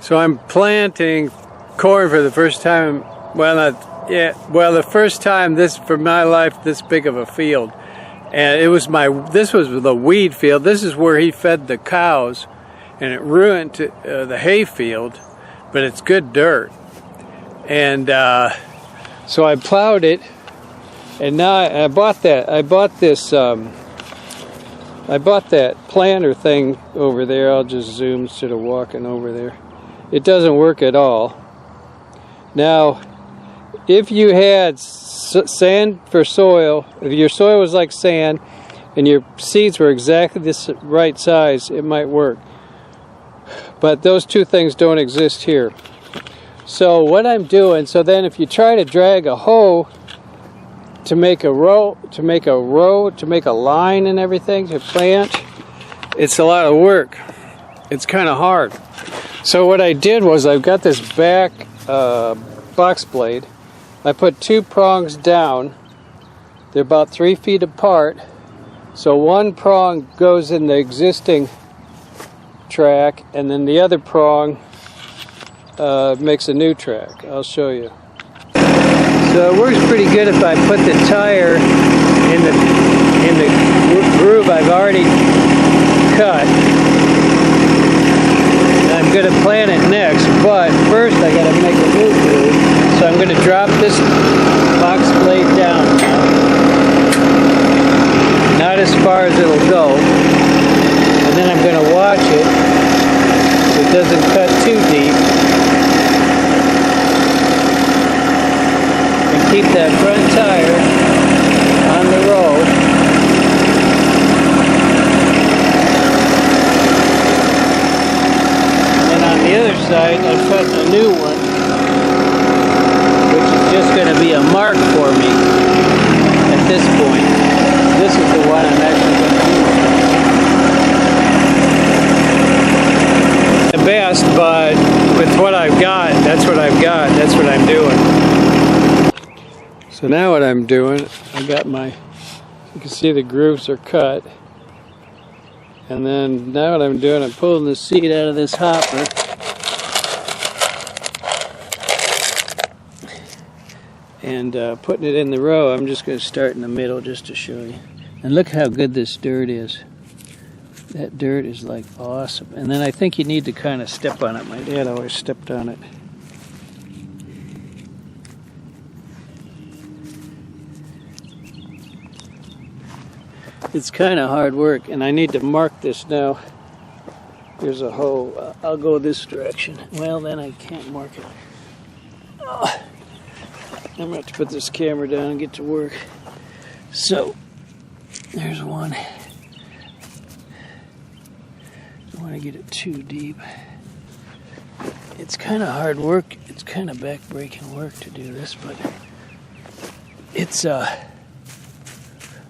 So I'm planting corn for the first time. Well, the first time for my life this big of a field, and this was the weed field. This is where he fed the cows, and it ruined the hay field, but it's good dirt. And so I plowed it, and now I bought that. I bought that planter thing over there. I'll just zoom instead of walking over there. It doesn't work at all. Now, if you had sand for soil, if your soil was like sand and your seeds were exactly this right size, it might work. But those two things don't exist here. So what I'm doing, so then if you try to drag a hoe to make a row, to make a line and everything to plant, it's a lot of work. It's kind of hard. So what I did was I've got this back box blade. I put 2 prongs down. They're about 3 feet apart. So one prong goes in the existing track, and then the other prong makes a new track. I'll show you. So it works pretty good if I put the tire in the groove I've already cut. I'm going to plant it next, but first I got to make a new groove. So I'm going to drop this box blade down now. Not as far as it'll go. And then I'm going to watch it so it doesn't cut too deep. And keep that front tire on the row. The other side, I cut a new one, which is just going to be a mark for me at this point. This is the one I'm actually going to use. The best, but with what I've got, that's what I've got. That's what I'm doing. So now what I'm doing, I got you can see the grooves are cut. And then now what I'm doing, I'm pulling the seed out of this hopper. And putting it in the row. I'm just going to start in the middle just to show you. And look how good this dirt is. That dirt is like awesome. And then I think you need to kind of step on it. My dad always stepped on it. It's kind of hard work, and I need to mark this now. There's a hoe. I'll go this direction. Well, then I can't mark it. Oh. I'm going to have to put this camera down and get to work. So, there's one. Don't want to get it too deep. It's kind of hard work. It's kind of back-breaking work to do this, but it's, at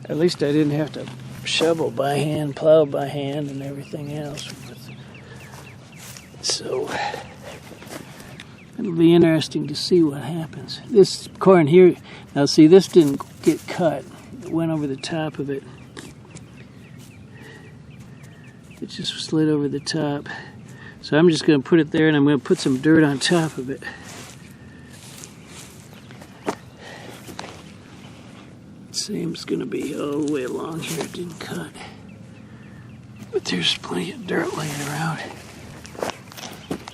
least I didn't have to shovel by hand, plow by hand, and everything else. So, it'll be interesting to see what happens. This corn here, now see, this didn't get cut. It went over the top of it. It just slid over the top. So I'm just going to put it there, and I'm going to put some dirt on top of it. Seems going to be all the way along here. It didn't cut. But there's plenty of dirt laying around.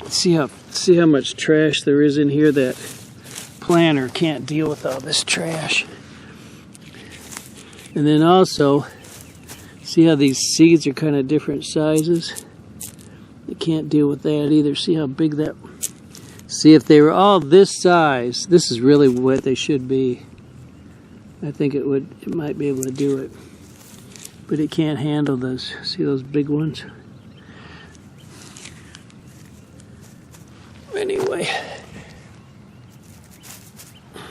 See how much trash there is in here. That planter can't deal with all this trash. And then also, see how these seeds are kind of different sizes? They can't deal with that either. See how big that... See, if they were all this size, this is really what they should be. I think it might be able to do it. But it can't handle those. See those big ones? Anyway,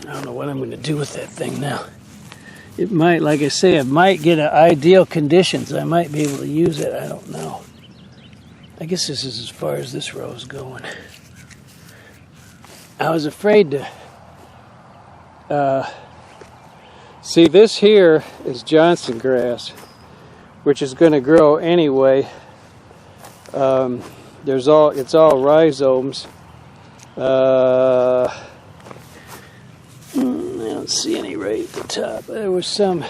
I don't know what I'm going to do with that thing now. It might, like I say, it might get ideal conditions. I might be able to use it. I don't know. I guess this is as far as this row is going. I was afraid to... see, this here is Johnson grass, which is going to grow anyway. it's all rhizomes. I don't see any right at the top. There was some.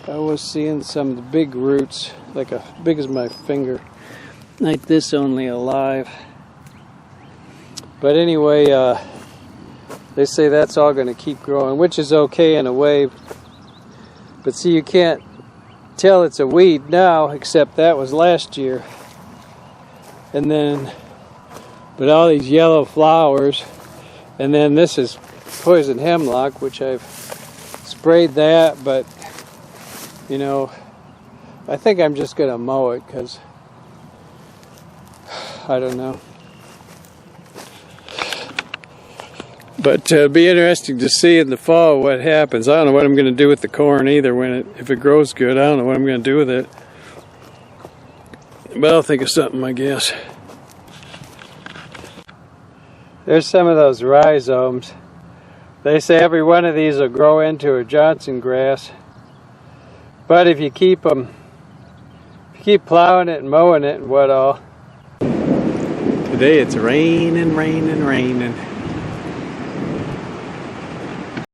I was seeing some of the big roots, like as big as my finger, like this, only alive. But anyway, they say that's all going to keep growing, which is okay in a way. But see, you can't tell it's a weed now, except that was last year. And then, but all these yellow flowers, and then this is poison hemlock, which I've sprayed that, but you know, I think I'm just going to mow it because I don't know. But it'll be interesting to see in the fall what happens. I don't know what I'm going to do with the corn either. If it grows good, I don't know what I'm going to do with it. But I'll think of something, I guess. There's some of those rhizomes. They say every one of these will grow into a Johnson grass. But if you keep plowing it and mowing it and what all. Today it's raining, raining, raining.